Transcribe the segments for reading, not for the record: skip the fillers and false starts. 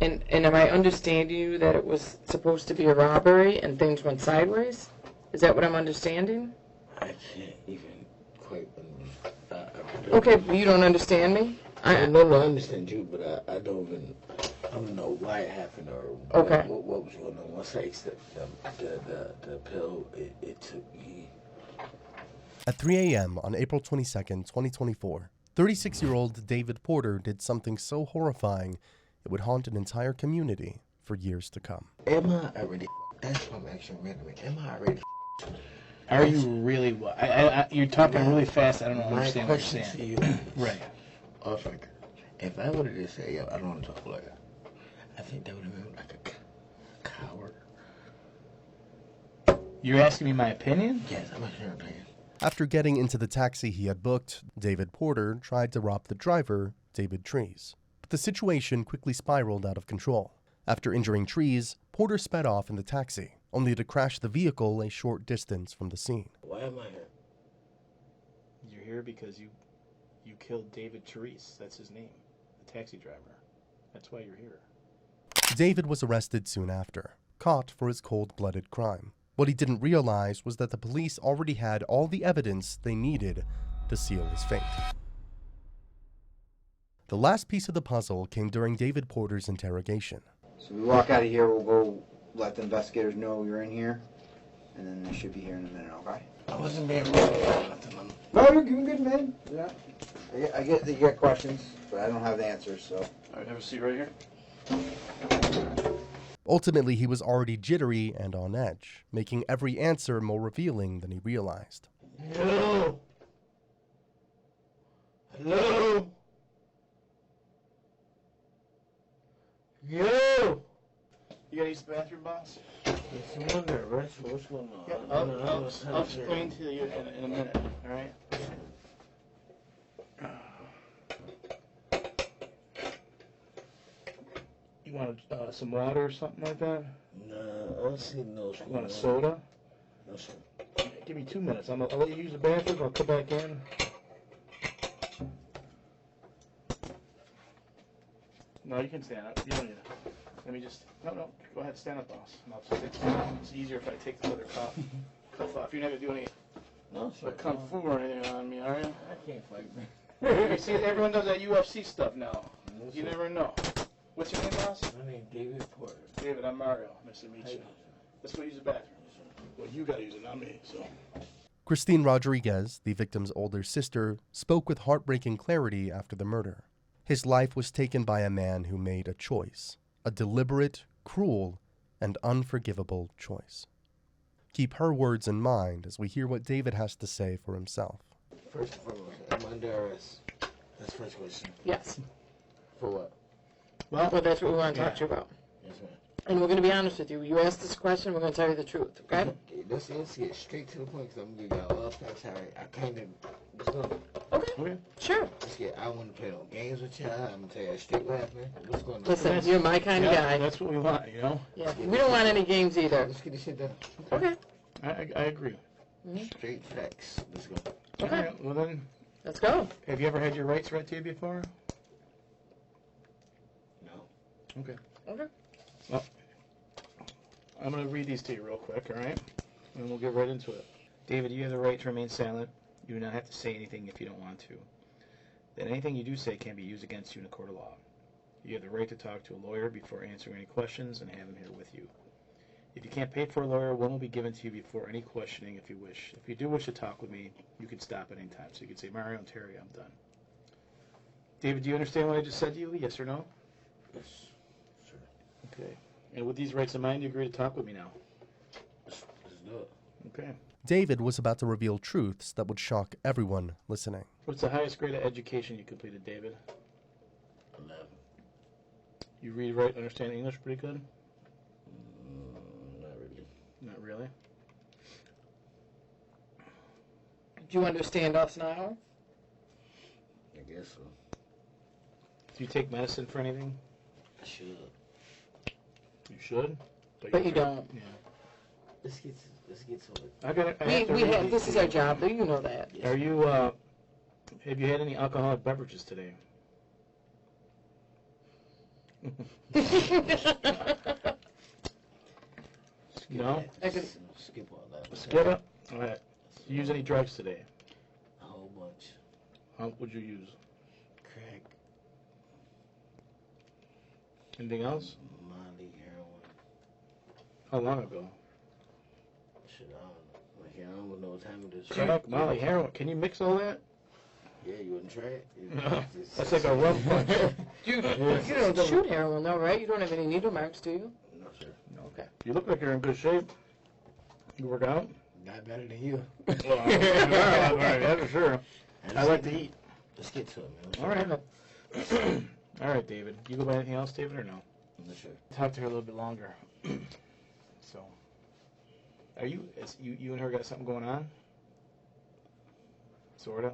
And am I understanding you that it was supposed to be a robbery and things went sideways? Is that what I'm understanding? I can't even quite Okay, but you don't understand me? No, I understand you, but I don't know why it happened or what was going on. Once I accepted the pill, it took me. At 3 a.m. on April 22nd, 2024, 36-year-old David Porter did something so horrifying it would haunt an entire community for years to come. Am I already? That's what I'm actually randomly. Am I already? Are you really what? You're talking really fast. I don't understand what you're saying. To you, right. Also, if I would have just said, "Yo, I don't want to talk like that," I think that would have been like a coward. You're asking me my opinion? Yes, I'm asking your opinion. After getting into the taxi he had booked, David Porter tried to rob the driver, David Trees. But the situation quickly spiraled out of control. After injuring Trees, Porter sped off in the taxi, only to crash the vehicle a short distance from the scene. Why am I here? You're here because you killed David Therese. That's his name, the taxi driver. That's why you're here. David was arrested soon after, caught for his cold-blooded crime. What he didn't realize was that the police already had all the evidence they needed to seal his fate. The last piece of the puzzle came during David Porter's interrogation. So we walk out of here, we'll go let the investigators know you're in here, and then they should be here in a minute, okay? I wasn't being rude. No, you're doing good, man. Yeah. I get that you got questions, but I don't have the answers, so. All right, have a seat right here. Ultimately, he was already jittery and on edge, making every answer more revealing than he realized. Hello. Hello. Yo. You gotta use the bathroom, boss? It's one there, right? So what's going on? Yeah, I'll explain to you in a minute, all right? You want some water or something like that? No, I don't see no. You want a soda? No, sir. Give me 2 minutes. I'll let you use the bathroom. I'll come back in. No, you can stand up. You don't need to. Let me just. No. Go ahead, stand up, boss. And I'll just take it's easier if I take the other cuff off. You're not gonna do any kung fu or anything on me, are you? I can't fight, man. You see, everyone does that UFC stuff now. You never know. What's your name, boss? My name's David Porter. David, I'm Mario. Nice to meet you. Let's go use the bathroom. Well, you gotta use it, not me, so. Christine Rodriguez, the victim's older sister, spoke with heartbreaking clarity after the murder. His life was taken by a man who made a choice, a deliberate, cruel, and unforgivable choice. Keep her words in mind as we hear what David has to say for himself. First and foremost, I'm under arrest. That's the first question. Yes. For what? Well, that's what we want to talk to you about. Yes, ma'am. And we're going to be honest with you. You asked this question, we're going to tell you the truth, okay? Let's get straight to the point, because I'm going to give y'all a lot of facts. I kind of, let's go. Okay. Sure. I don't want to play no games with y'all. I'm going to tell you straight what happened. What's going on? Listen, you're my kind of guy. That's what we want, you know? Yeah, we don't want any games either. Let's get this shit done. Okay. I agree. Straight facts. Let's go. Okay. All right, well then, Let's go. have you ever had your rights read to you before? No. Okay. Okay. Well, I'm going to read these to you real quick, all right? And we'll get right into it. David, you have the right to remain silent. You do not have to say anything if you don't want to. That anything you do say can be used against you in a court of law. You have the right to talk to a lawyer before answering any questions and have him here with you. If you can't pay for a lawyer, one will be given to you before any questioning if you wish. If you do wish to talk with me, you can stop at any time. So you can say, Mario and Terry, I'm done. David, do you understand what I just said to you? Yes or no? Yes, sir. Okay. And with these rights in mind, you agree to talk with me now? Let's do it. Okay. David was about to reveal truths that would shock everyone listening. What's the highest grade of education you completed, David? 11. You read, write, understand English pretty good? Not really. Not really. Do you understand us now? I guess so. Do you take medicine for anything? I should. You should? But you don't. Yeah. Let's get to it. I got it. We have, this is our job, though. You know that. Are you, have you had any alcoholic beverages today? No? I could- Skip all that. Skip it? All right. You use any drugs today? A whole bunch. How would you use? Crack, Anything else? Molly, heroin. How long ago? Shit, I don't know. Like, I don't know what time it is. Crack, Molly, heroin. Can you mix all that? Yeah, you wouldn't try it? That's like a rum punch. You don't shoot heroin, though, right? You don't have any needle marks, do you? No, sir. Okay. You look like you're in good shape. You work out? Not better than you. Well, all right, that's for sure. I like to eat. Let's get to it, man. All right. All right, David. You go by anything else, David, or no? No, sure. Talk to her a little bit longer. So, are you and her got something going on? Sorta.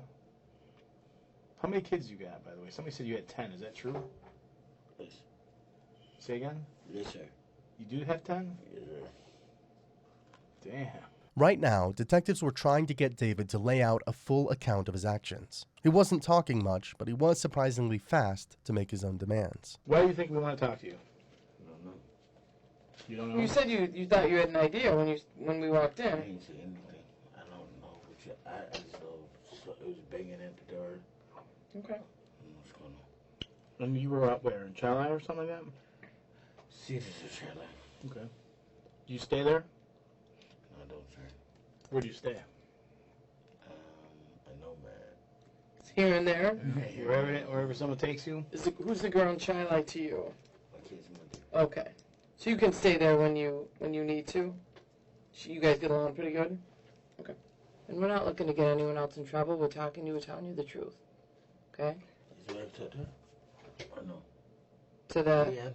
How many kids you got, by the way? Somebody said you had 10. Is that true? Yes. Say again? Yes, sir. You do have 10? Yes, sir. Damn. Right now, detectives were trying to get David to lay out a full account of his actions. He wasn't talking much, but he was surprisingly fast to make his own demands. Why do you think we want to talk to you? I don't know. You don't know? You said you thought you had an idea when we walked I in. didn't see anything. I don't know. I just know it was banging at the door. Okay. What's going on? And you were out where? In China or something like that? See, this is a trailer. Okay. Do you stay there? I don't, sir. Where do you stay? I know, man. Here and there. Wherever someone takes you? Who's the girl in China like to you? My kid's mother. Okay. So you can stay there when you need to? You guys get along pretty good? Okay. And we're not looking to get anyone else in trouble. We're talking to you. We're telling you the truth. Okay? Is it to her? Or no? To the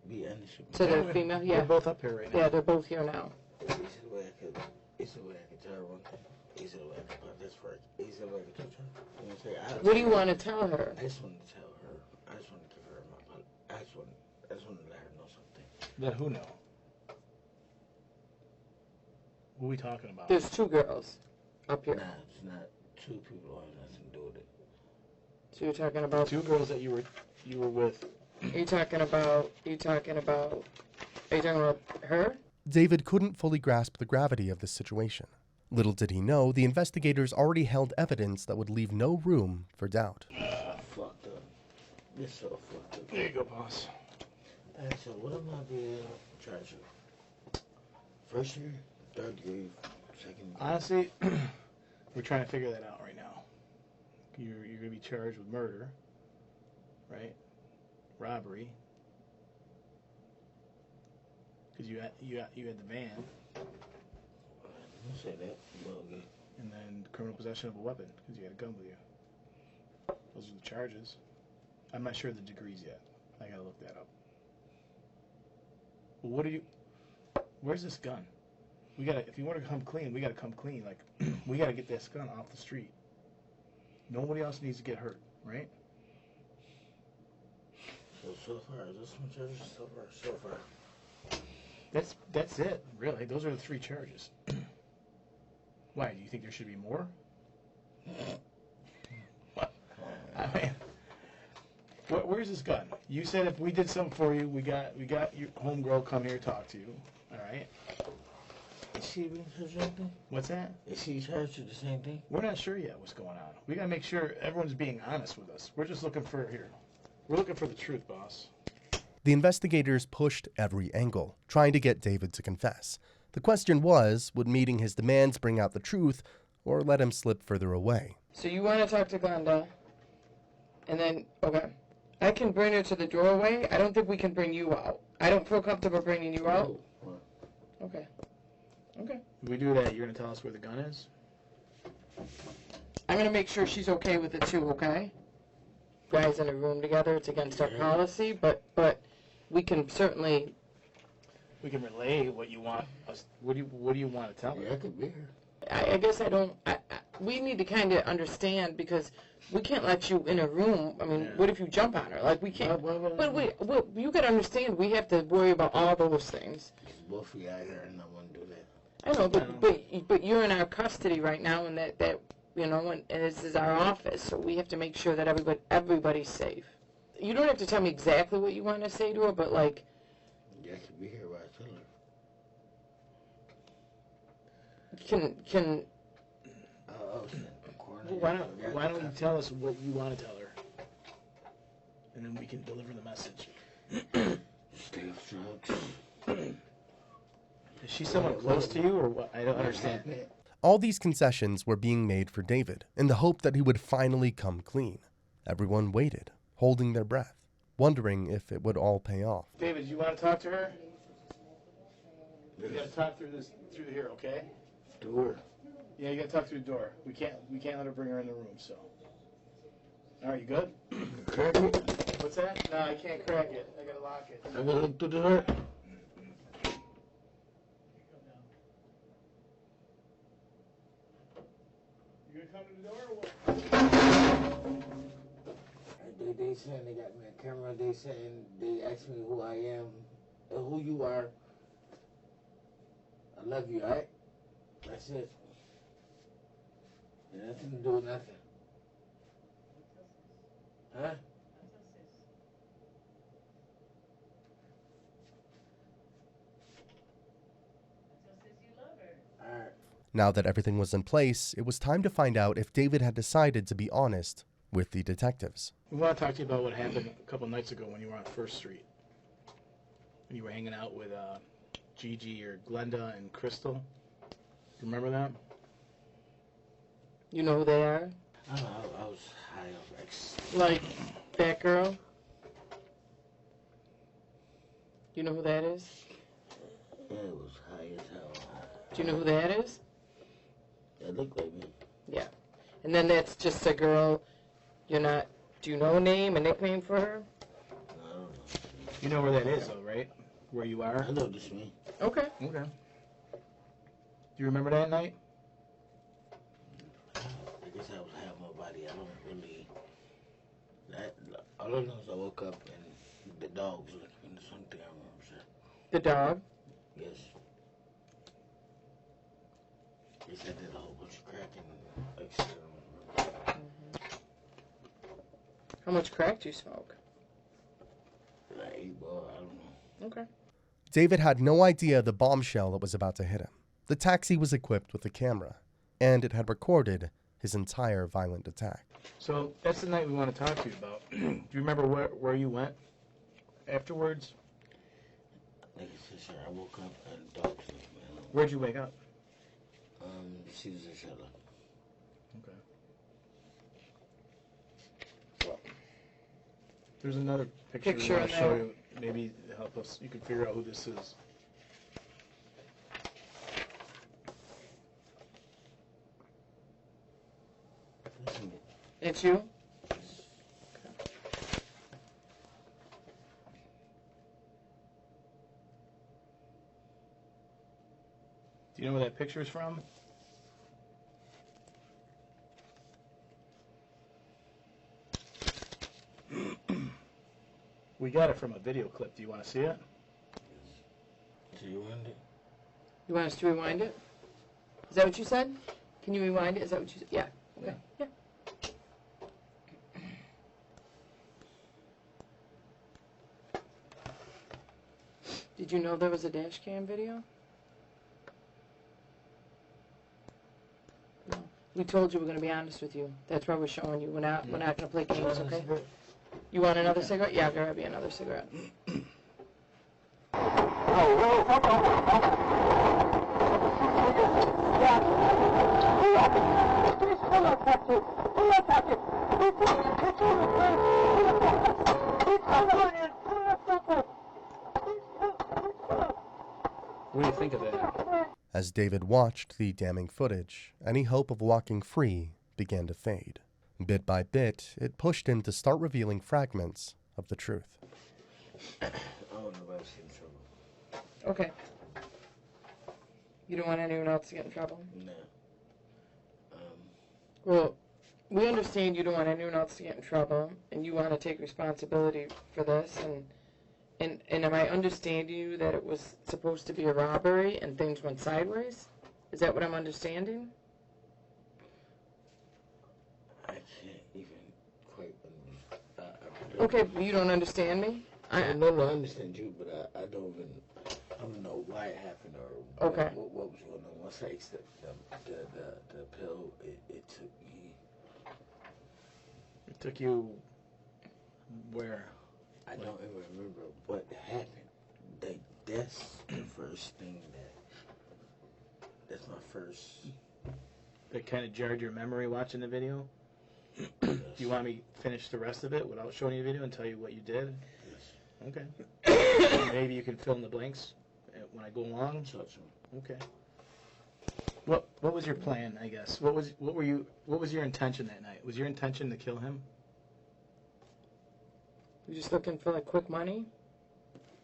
Be honest with me. to the female? They're Yeah. both up here right now. Yeah, they're both here now. Is there a way I could tell her one thing? Is there a way I could put this first? Is there a way I could touch her? You know what I'm saying? What do you want to tell her? I just want to tell her. I just want to give her my. I just want to let her know something. Let who know? What are we talking about? There's two girls up here. Nah, it's not two people who have nothing to do with it. So you're talking about. Two girls that you were with. Are you talking about her? David couldn't fully grasp the gravity of this situation. Little did he know, the investigators already held evidence that would leave no room for doubt. Fucked up. This so fucked up. There you go, boss. And so what am I being charged with? First year, third degree, second degree. Honestly, we're trying to figure that out right now. You're going to be charged with murder, right? Robbery, because you had the van, Don't say that. Well, okay. and then criminal possession of a weapon because you had a gun with you. Those are the charges. I'm not sure of the degrees yet. I gotta look that up. Well, what are you? Where's this gun? We gotta. If you want to come clean, we gotta come clean. Like we gotta get this gun off the street. Nobody else needs to get hurt, right? So far, this one charges so far. That's it, really. Those are the three charges. Why? Do you think there should be more? What? I mean, where's this gun? You said if we did something for you, we got your homegirl come here talk to you. All right. Is she being charged with anything? What's that? Is she charged with the same thing? We're not sure yet what's going on. We gotta make sure everyone's being honest with us. We're just looking for here. We're looking for the truth, boss. The investigators pushed every angle, trying to get David to confess. The question was, would meeting his demands bring out the truth, or let him slip further away? So you want to talk to Glenda, and then, okay. I can bring her to the doorway. I don't think we can bring you out. I don't feel comfortable bringing you out. No. Okay. Okay. If we do that, you're gonna tell us where the gun is? I'm going to make sure she's okay with it too, okay? Guys in a room together, it's against our policy, but we can certainly... We can relay what you want us. What do you want to tell Yeah, her? I could be here. I guess I don't... we need to kind of understand, because we can't let you in a room. I mean, what if you jump on her? Like, we can't... But wait, you got to understand, we have to worry about all those things. Both of you out here and I want to do that. I know, but you're in our custody right now, and that you know, and this is our office, so we have to make sure that everybody's safe. you don't have to tell me exactly what you want to say to her, but like. Yeah, I could be here while I tell her. Can. Why don't you tell us what you want to tell her, and then we can deliver the message. Stay off drugs. Is she someone close to you, or what? I don't understand. All these concessions were being made for David in the hope that he would finally come clean. Everyone waited, holding their breath, wondering if it would all pay off. David, do you want to talk to her? You got to talk through here, okay? Door. Yeah, you got to talk through the door. We can't let her bring her in the room. So. All right, you good? Crack it? What's that? No, I can't crack it. I gotta lock it. I gotta look through the door. You gonna come to the door or what? They saying they got me a camera. They saying they asked me who I am, who you are. I love you, alright? That's it. It nothing to do with nothing. Huh? Alright. Now that everything was in place, it was time to find out if David had decided to be honest with the detectives. We want to talk to you about what happened a couple nights ago when you were on First Street. When you were hanging out with Gigi or Glenda and Crystal. Do you remember that? You know who they are? I don't know, I was high off X. Like that girl? You know who that is? Yeah, it was high as hell. Do you know who that is? It looked like me. Yeah. And then that's just a girl, do you know a name, a nickname for her? I don't know. You know where that is, though, right? Where you are? I know this me. Okay. Okay. Do you remember that night? I guess I was high on my body. I don't really. All I know is I woke up and the dog was looking at me. That's one thing I remember, sir. The dog? Yes. They said I did a whole bunch of crack and like shit. I don't remember. How much crack do you smoke? Like 8 ball, I don't know. Okay. David had no idea the bombshell that was about to hit him. The taxi was equipped with a camera, and it had recorded his entire violent attack. So that's the night we want to talk to you about. Do you remember where you went afterwards? Like I said, sir, I woke up and the dog was looking at me. Where'd you wake up? She was in Charlotte. Okay. There's another picture we want to show you. Maybe help us. You can figure out who this is. It's you? Do you know where that picture is from? We got it from a video clip. Do you want to see it? Do you want it? You want us to rewind it? Is that what you said? Can you rewind it? Is that what you said? Yeah. Okay. Yeah. Did you know there was a dash cam video? No. We told you we're going to be honest with you. That's why we're showing you. We're not going to play games, okay? You want another cigarette? Yeah, I'll grab you another cigarette. What do you think of that? As David watched the damning footage, any hope of walking free began to fade. Bit by bit, it pushed him to start revealing fragments of the truth. I don't know if I've seen trouble. Okay. You don't want anyone else to get in trouble? No. Well, we understand you don't want anyone else to get in trouble, and you want to take responsibility for this, and am I understanding you that it was supposed to be a robbery and things went sideways? Is that what I'm understanding? I can't even quite understand. Okay, but you don't understand me? No, I understand you, but I don't know why it happened or Okay. what was going on. Once I accepted the pill, it took me. It took you where? I don't even remember what happened. That's the first thing that's my first. That kind of jarred your memory watching the video? Yes. Do you want me to finish the rest of it without showing you the video and tell you what you did? Yes. Okay. Maybe you can fill in the blanks when I go along. Okay. What was your plan, I guess? What was your intention that night? Was your intention to kill him? You just looking for like quick money?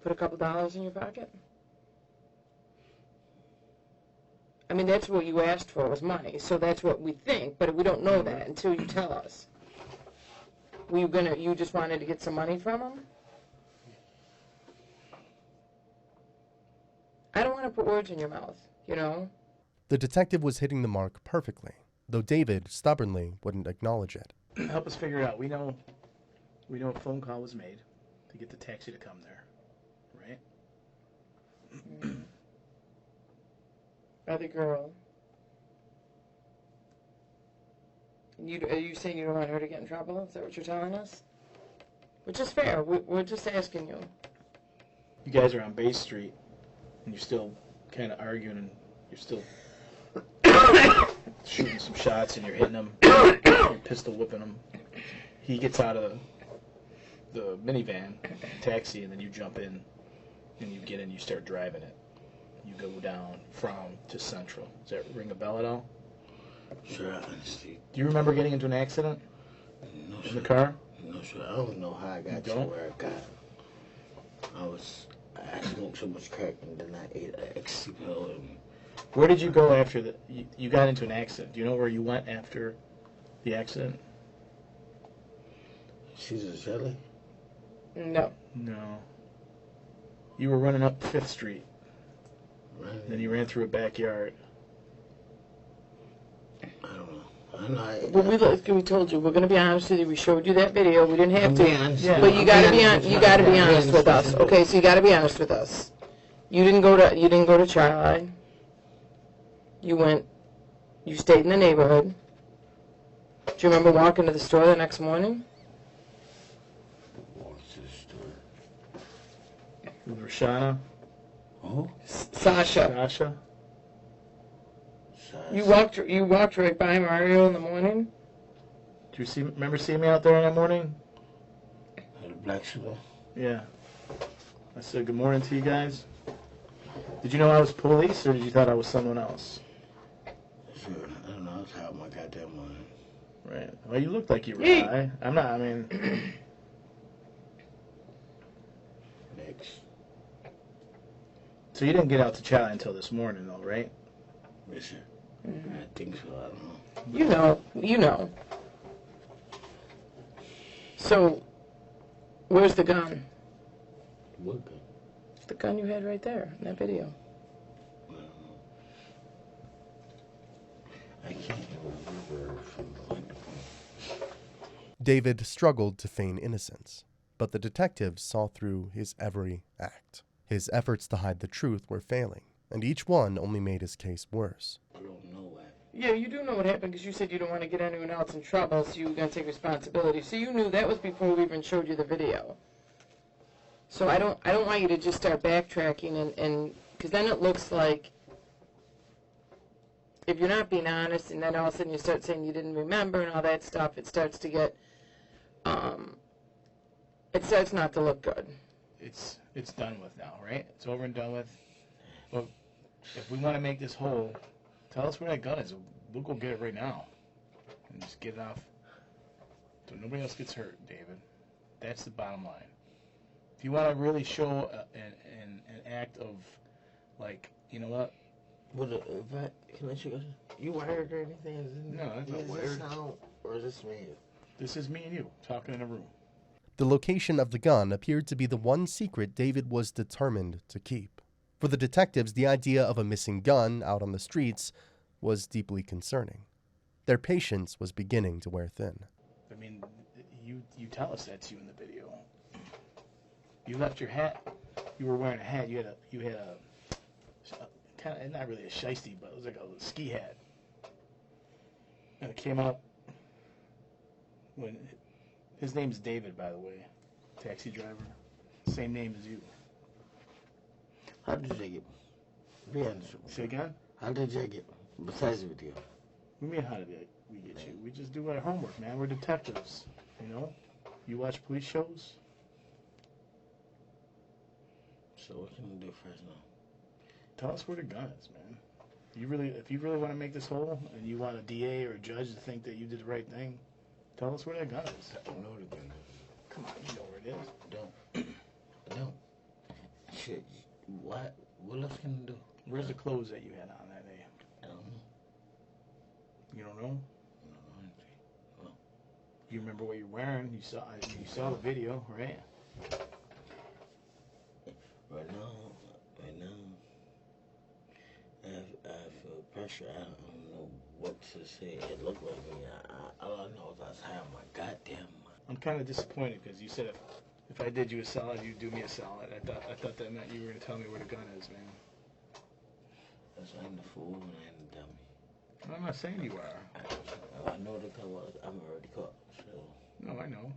Put a couple dollars in your pocket? I mean, that's what you asked for, was money. So that's what we think, but we don't know that until you tell us. You just wanted to get some money from him? I don't want to put words in your mouth, you know? The detective was hitting the mark perfectly, though David stubbornly wouldn't acknowledge it. Help us figure it out. We know a phone call was made to get the taxi to come there, right? By the girl. Are you saying you don't want her to get in trouble? Is that what you're telling us? Which is fair. We're just asking you. You guys are on Bay Street, and you're still kind of arguing, and you're still shooting some shots, and you're hitting him, you're pistol whipping him. He gets out of the minivan, taxi, and then you jump in, and you get in, you start driving it. You go down from to Central. Does that ring a bell at all? Sure, honestly. Do you remember getting into an accident in the car? No, sir. I don't know how I got to where I got. I smoked so much crack and then I ate an ecstasy pill. And where did you go after you got into an accident? Do you know where you went after the accident? Caesar Jelly? No. No. You were running up 5th Street. Right. Then you ran through a backyard. I don't know. We told you, we're going to be honest with you. We showed you that video. We didn't have to. Yeah. But you got to be honest with us. Okay, so you got to be honest with us. You didn't go to Charlie. You stayed in the neighborhood. Do you remember walking to the store the next morning? Walked to the store. With Roshana? Oh? Sasha. You walked right by Mario in the morning? Do you remember seeing me out there in that morning? Had a black sugar? Yeah. I said good morning to you guys. Did you know I was police, or did you thought I was someone else? Sure. I don't know. I was out my goddamn morning. Right. Well, you looked like you were high. I'm not, Next. So you didn't get out to Charlie until this morning, though, right? Yes, sir. I think so. I don't know. You know. So, where's the gun? What gun? The gun you had right there in that video. I don't know. I can't remember from David struggled to feign innocence, but the detectives saw through his every act. His efforts to hide the truth were failing, and each one only made his case worse. I don't know what. Yeah, you do know what happened because you said you don't want to get anyone else in trouble, so you were going to take responsibility. So you knew that was before we even showed you the video. So I don't want you to just start backtracking and because then it looks like if you're not being honest and then all of a sudden you start saying you didn't remember and all that stuff, it starts to get it starts not to look good. It's done with now, right? It's over and done with. Well, if we want to make this whole, tell us where that gun is. We'll go get it right now and just get it off so nobody else gets hurt, David. That's the bottom line. If you want to really show an act of, like, you know what? Can I ask you a question? You wired or anything? No, that's not wired. Is this sound, or is this me? This is me and you talking in a room. The location of the gun appeared to be the one secret David was determined to keep. For the detectives, the idea of a missing gun out on the streets was deeply concerning. Their patience was beginning to wear thin. I mean, you tell us that's you in the video. You left your hat. You were wearing a hat. You had a kind of, not really a shiesty, but it was like a ski hat. And it came up when his name's David, by the way, taxi driver, same name as you. How did you get? Be honest. Say again? How did you get? Besides the video. What do you mean, how did we get you? We just do our homework, man. We're detectives, you know? You watch police shows? So what can we do first now? Tell us where the gun is, man. If you really want to make this whole, and you want a DA or a judge to think that you did the right thing, tell us where that gun is. I don't know the gun. Come on, you know where it is. I don't. Shit. What else can I do? Where's the clothes that you had on that day? I don't know. You don't know? I don't know anything. No. You remember what you're wearing? You saw the video, right? Right now, I feel pressure. I don't know what to say. It looked like me. All I know is I was high on my goddamn mind. I'm kind of disappointed because you said if I did you a solid, you'd do me a solid. I thought that meant you were going to tell me where the gun is, man. That's why I'm the fool and I am the dummy. I'm not saying you are. I know the gun was. I'm already caught. So. No, I know.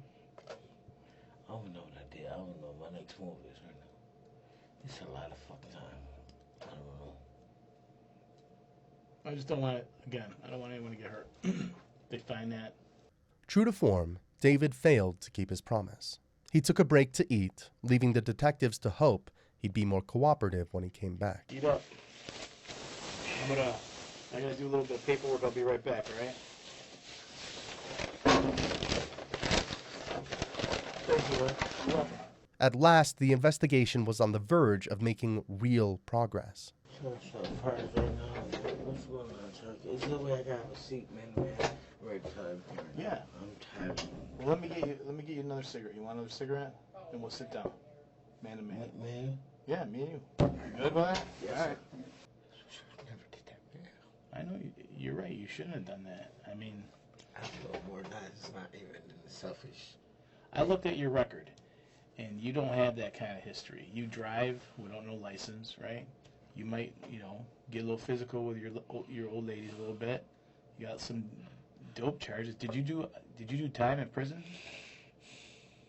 I don't know what I did. I don't know what my next move is right now. It's a lot of fucking time. I don't know. I just don't want it, again, I don't want anyone to get hurt. They find that. True to form, David failed to keep his promise. He took a break to eat, leaving the detectives to hope he'd be more cooperative when he came back. Eat up. I gotta do a little bit of paperwork. I'll be right back, all right? Thank you, Rick. You're welcome. At last, the investigation was on the verge of making real progress. So far as right now, what's going on, Chuck? Is there a way I can have a seat, man? Right time. Yeah. I'm tired. Well, let me get you another cigarette. You want another cigarette? Then we'll sit down. Man to man. Man? Yeah, me and you. You good with that? Yes, all right. Never did that, man. I know you're right. You shouldn't have done that. I mean, I feel more nice, not even selfish. I looked at your record, and you don't have that kind of history. You drive without no license, right? You might, get a little physical with your old ladies a little bit. You got some dope charges. Did you do time in prison?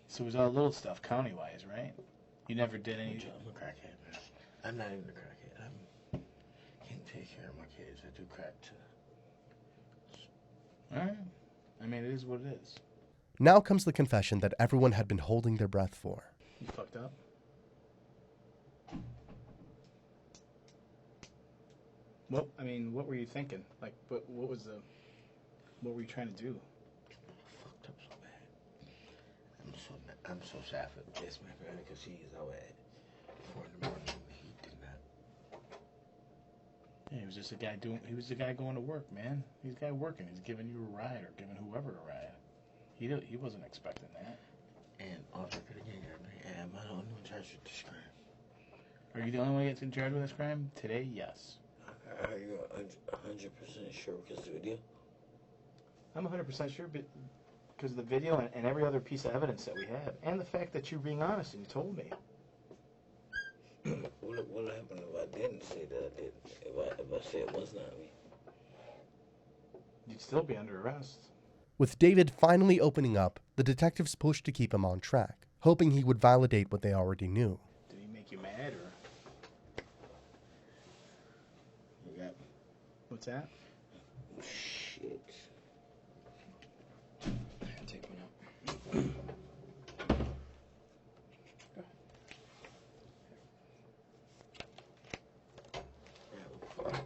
So it was all little stuff, county-wise, right? You never did any. I'm a crackhead, man. I'm not even a crackhead. I can't take care of my kids. I do crack too. All right. I mean, it is what it is. Now comes the confession that everyone had been holding their breath for. You fucked up. What were you thinking? Like, what were you trying to do? I fucked up so bad. I'm so sad for this, my friend, because he is out at 4 in the morning. He did not. Yeah, he was just a guy the guy going to work, man. He's the guy working. He's giving you a ride or giving whoever a ride. He wasn't expecting that. And off the again, and am I the only one charged with this crime? Are you the only one that's in charge with this crime? Today, yes. Are you 100% sure because of the video? I'm 100% sure because of the video and every other piece of evidence that we have. And the fact that you're being honest and you told me. What would happen if I didn't say that I did? If I said it was not me? You'd still be under arrest. With David finally opening up, the detectives pushed to keep him on track, hoping he would validate what they already knew. Did he make you mad or? Yeah. What's that? Shit. Take one out.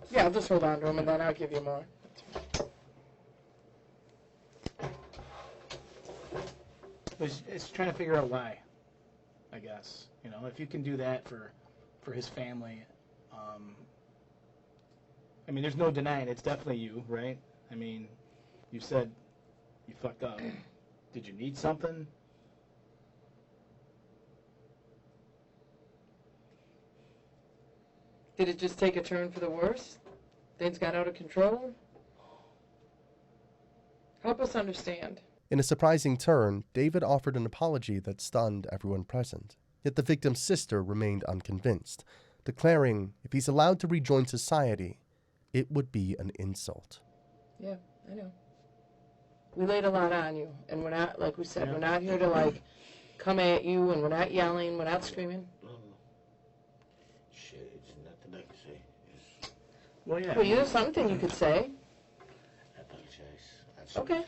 Yeah, I'll just hold on to him and then I'll give you more. It's trying to figure out why, I guess. If you can do that for his family, there's no denying it's definitely you, right? You said you fucked up. Did you need something? Did it just take a turn for the worse? Things got out of control? Help us understand. In a surprising turn, David offered an apology that stunned everyone present. Yet the victim's sister remained unconvinced, declaring if he's allowed to rejoin society, it would be an insult. Yeah, I know. We laid a lot on you, and we're not, like we said, we're not here to, like, come at you, and we're not yelling, we're not screaming. Shit, it's nothing I can say. Well, yeah. Well, there's something you could say. I apologize. Okay.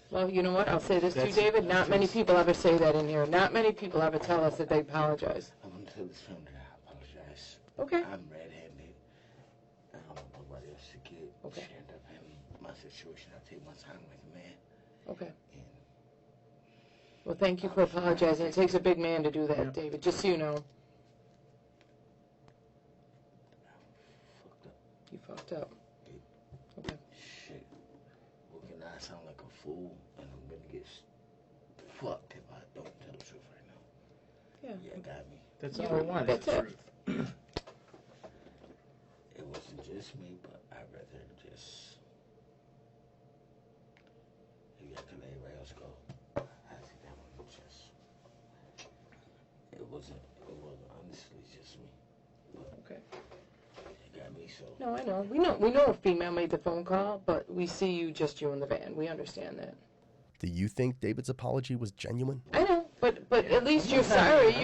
Well, you know what? I'll say this to you, David. Not many people ever say that in here. Not many people ever tell us that they apologize. I'm going to tell this family that I apologize. Okay. I'm red-handed. I don't want nobody else to get stand up in my situation. I take my time like a man. Okay. And Well, thank you for apologizing. It takes a big man to do that, David, just so you know. fucked up. You fucked up. Okay. Shit. Well, can I sound like a fool? And I'm going to get fucked if I don't tell the truth right now. Yeah. Yeah, got me. That's all I want, is the truth. It wasn't just me, but I'd rather just... If I could let everybody else go, I think that one was just... It wasn't honestly just me. But Okay. it got me, so... No, I know. We know a female made the phone call, but we see you, just you in the van. We understand that. Do you think David's apology was genuine? I know, but at least you're sorry.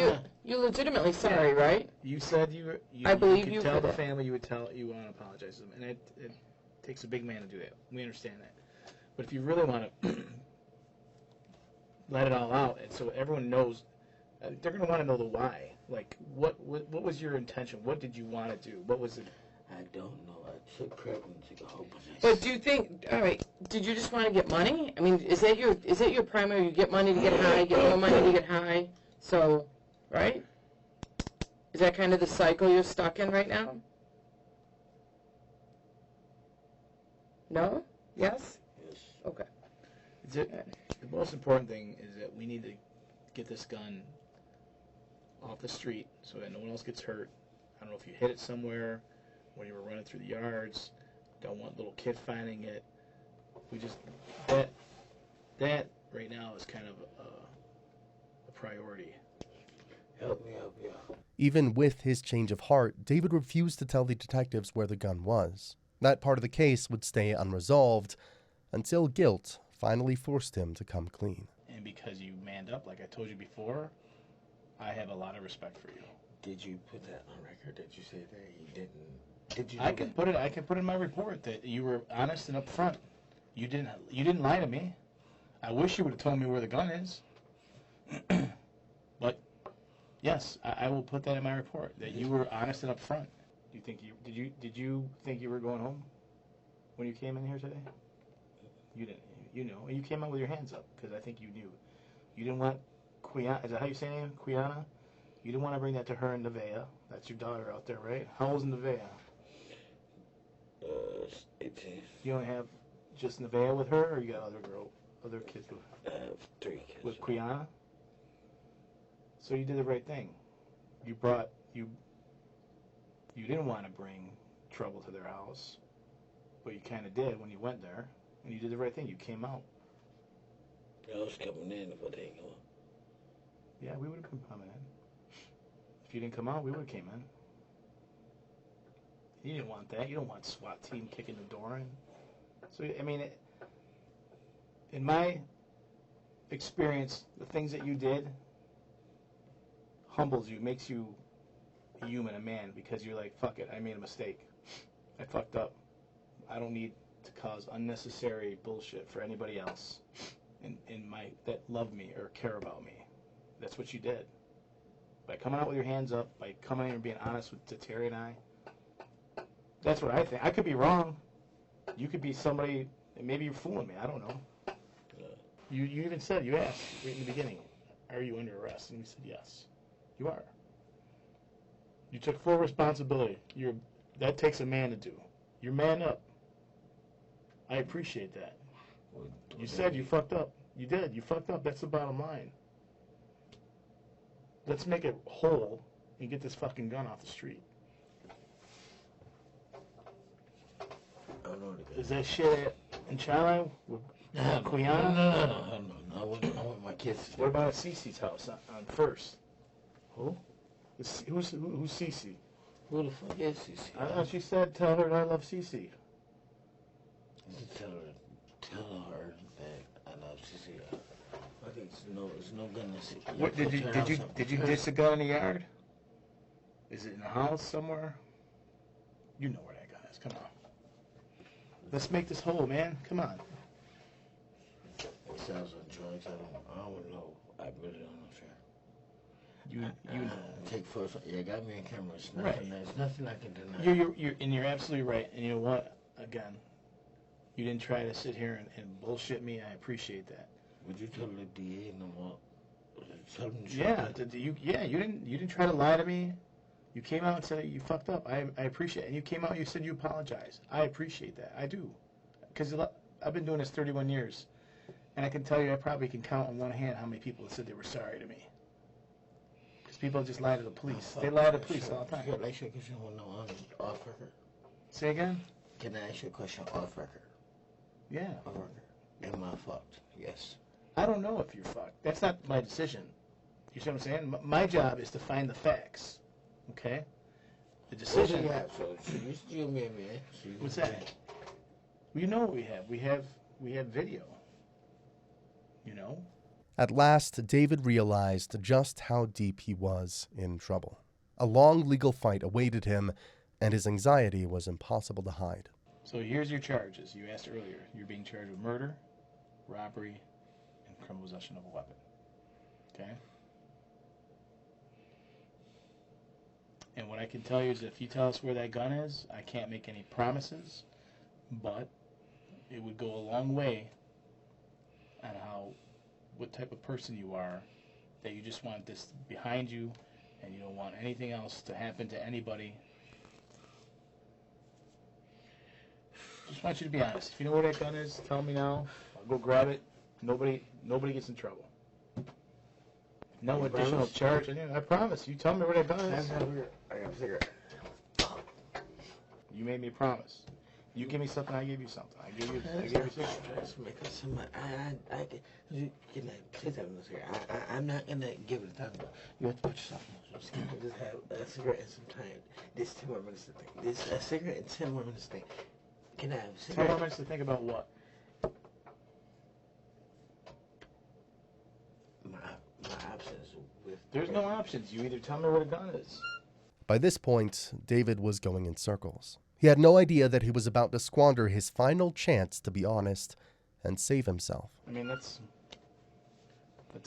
You're legitimately sorry, right? You said you I believe could you tell for the that. family you want to apologize to them, and it takes a big man to do that. We understand that. But if you really want to let it all out, and so everyone knows, they're going to want to know the why. Like, what was your intention? What did you want to do? What was it? I don't know. I took credit and took a whole bunch of... But do you think? All right. Did you just want to get money? I mean, is that your primary? You get money to get high, get more money to get high. So, right? Is that kind of the cycle you're stuck in right now? No? Yes? Yes. Okay. The most important thing is that we need to get this gun off the street so that no one else gets hurt. I don't know if you hit it somewhere when you were running through the yards. Don't want little kid finding it. We just that right now is kind of a priority. Help me out. Even with his change of heart, David refused to tell the detectives where the gun was. That part of the case would stay unresolved until guilt finally forced him to come clean. And because you manned up, like I told you before, I have a lot of respect for you. Did you put that on record that you said that you didn't? Did you? I can put it in my report that you were honest and upfront. You didn't lie to me. I wish you would have told me where the gun is. But yes, I will put that in my report that you were honest and upfront. Did you think you were going home when you came in here today? You didn't. You know, and you came out with your hands up because I think you knew. You didn't want Quiana. Is that how you say her name? Quiana. You didn't want to bring that to her in Nevaeh. That's your daughter out there, right? How old's Nevaeh? 18. You only have just Nevaeh with her, or you got other kids with? I have 3 kids. With Quiana? So you did the right thing. You didn't want to bring trouble to their house, but you kind of did when you went there, and you did the right thing. You came out. I was coming in, but they ain't going. Yeah, we would have been coming in. If you didn't come out, we would have came in. You didn't want that. You don't want SWAT team kicking the door in. So, I mean, in my experience, the things that you did humbles you, makes you a human, a man, because you're like, fuck it, I made a mistake. I fucked up. I don't need to cause unnecessary bullshit for anybody else that love me or care about me. That's what you did. By coming out with your hands up, by coming in and being honest to Terry and I, that's what I think. I could be wrong. You could be somebody, maybe you're fooling me. I don't know. You even said, you asked right in the beginning, are you under arrest? And you said, yes, you are. You took full responsibility. That takes a man to do. You're man up. I appreciate that. You said you fucked up. You did. You fucked up. That's the bottom line. Let's make it whole and get this fucking gun off the street. I don't know. Is that shit in China with Quiana? No. I want my kids to stay. What about at Cece's house on First? Who? Who's Cece? Who the fuck is Cece? She said, tell her I love Cece. Tell her that I love Cece. I think there's no gun to see. What did you ditch the gun in the yard? Is it in the house somewhere? You know where that gun is. Come on. Let's make this whole, man. Come on. It sounds like drugs. I don't know. I really don't know, sir. You know. Take first. Yeah, got me on camera. It's nothing. Right. There's nothing I can deny. You're absolutely right. And you know what? Again, you didn't try to sit here and bullshit me. I appreciate that. Would you tell the DA no more? Tell him You didn't try to lie to me. You came out and said you fucked up. I appreciate it. And you came out and you said you apologize. I appreciate that. I do. Because I've been doing this 31 years. And I can tell you I probably can count on one hand how many people said they were sorry to me. Because people just lie to the police. They lie to the police all the time. Can I ask you a question off record? Say again? Can I ask you a question off record? Yeah. Off record. Am I fucked? Yes. I don't know if you're fucked. That's not my decision. You see what I'm saying? My job is to find the facts. Okay? The decision... What do you have? So you steal me, man. What's that? Well, you know what we have. We have video. You know? At last, David realized just how deep he was in trouble. A long legal fight awaited him, and his anxiety was impossible to hide. So here's your charges. You asked earlier. You're being charged with murder, robbery, and criminal possession of a weapon. Okay? And what I can tell you is if you tell us where that gun is, I can't make any promises, but it would go a long way on what type of person you are, that you just want this behind you and you don't want anything else to happen to anybody. Just want you to be honest. If you know where that gun is, tell me now. I'll go grab it. Nobody gets in trouble. No You additional promise? charge. I promise. You tell me where that gun is. I got a cigarette. You made me a promise. You give me something, I give you something. I give you something. I'm not gonna give it a time. You have to put yourself on. Just have a cigarette and some time. This 10 more minutes to think. This a cigarette and 10 more minutes to think. Can I have a 10 cigarette? more minutes to think about what? My options with. There's no options. You either tell me where the gun is. By this point, David was going in circles. He had no idea that he was about to squander his final chance to be honest and save himself. I mean, that's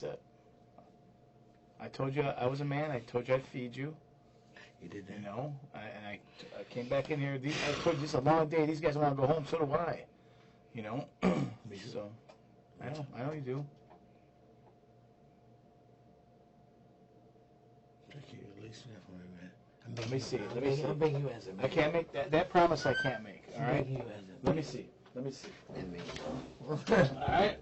it. I told you I was a man. I told you I'd feed you. You did that. You know, I came back in here. I told you this is a long day. These guys want to go home. So do I. You know, so I know you do. Let me see. I'm begging you as a man. I can't make that promise. I can't make. All I'm right. begging you as a man. Let me see. And me. All right.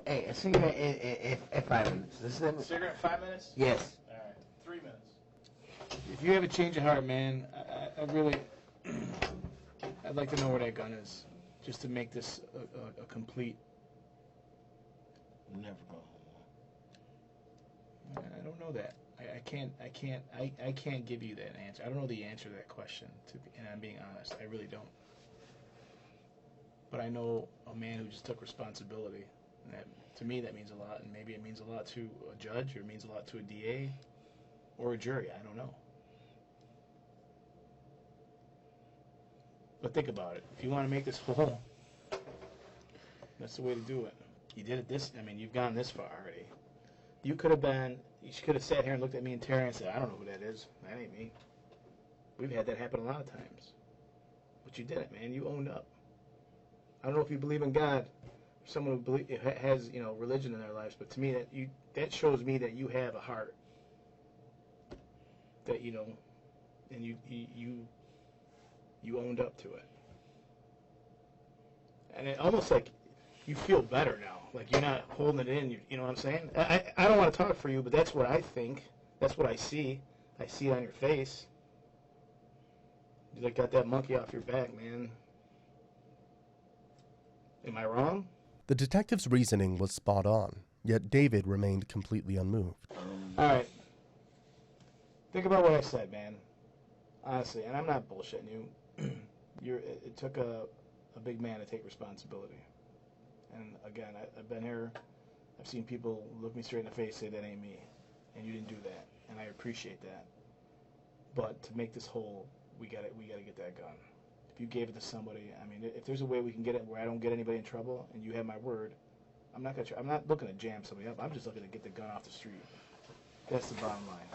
Hey, a cigarette in 5 minutes. Cigarette 5 minutes. Yes. All right. 3 minutes. If you have a change of heart, man, I really, I'd like to know where that gun is, just to make this a complete. Never go home. I don't know that. I can't give you that answer. I don't know the answer to that question, and I'm being honest. I really don't. But I know a man who just took responsibility. And that, to me, that means a lot. And maybe it means a lot to a judge, or it means a lot to a DA, or a jury. I don't know. But think about it. If you want to make this whole, that's the way to do it. You did it you've gone this far already. You could have sat here and looked at me and Terry and said, I don't know who that is. That ain't me. We've had that happen a lot of times. But you did it, man. You owned up. I don't know if you believe in God, or someone who has religion in their lives, but to me that shows me that you have a heart. That and you owned up to it. And it almost like you feel better now. Like you're not holding it in. You know what I'm saying? I don't want to talk for you, but that's what I think. That's what I see. I see it on your face. You got that monkey off your back, man. Am I wrong? The detective's reasoning was spot on, yet David remained completely unmoved. All right. Think about what I said, man. Honestly, and I'm not bullshitting you. It took a big man to take responsibility. And again, I've been here. I've seen people look me straight in the face, say that ain't me, and you didn't do that, and I appreciate that. But to make this whole, we gotta get that gun. If you gave it to somebody, I mean, if there's a way we can get it where I don't get anybody in trouble, and you have my word, I'm not looking to jam somebody up. I'm just looking to get the gun off the street. That's the bottom line.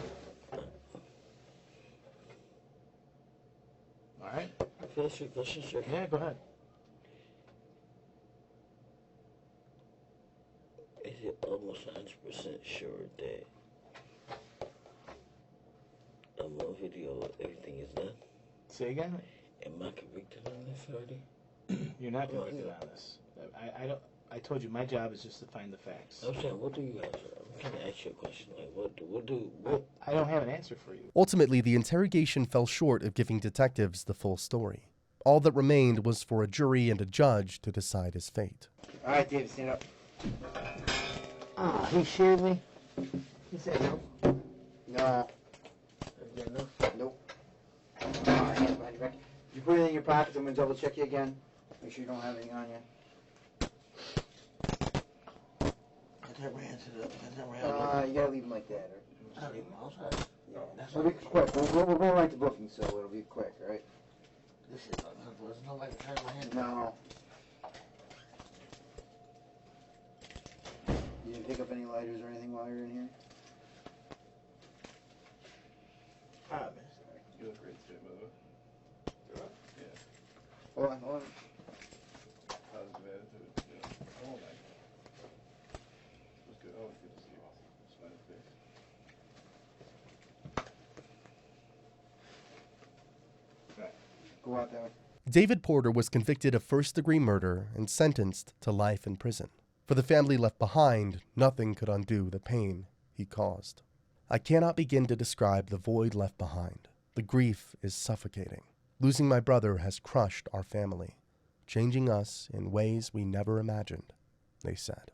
All right. Finish your question, sir. Yeah, go ahead. Is it almost 100% sure that on video everything is done? Say again. Am I convicted on this already? You're not convicted on this. I told you my job is just to find the facts. I'm saying, what do you have? I'm trying to ask you a question. Like, what? I don't have an answer for you. Ultimately, the interrogation fell short of giving detectives the full story. All that remained was for a jury and a judge to decide his fate. All right, David, stand up. Ah, he shared me. He said no. No. No. Nope. Hands behind your back. You put it in your pockets. I'm gonna double check you again. Make sure you don't have anything on you. You gotta leave them like that, right? Yeah. It'll be quick. We're going right to booking, so it'll be quick, right? This is not like the time my hand. No. You didn't pick up any lighters or anything while you were in here? You look great today, by the way. Yeah. Hold on. Positive attitude. Yeah. Oh, my. It was good. Always good to see you. Smiley face. Right. Go out there. David Porter was convicted of first-degree murder and sentenced to life in prison. For the family left behind, nothing could undo the pain he caused. I cannot begin to describe the void left behind. The grief is suffocating. Losing my brother has crushed our family, changing us in ways we never imagined, they said.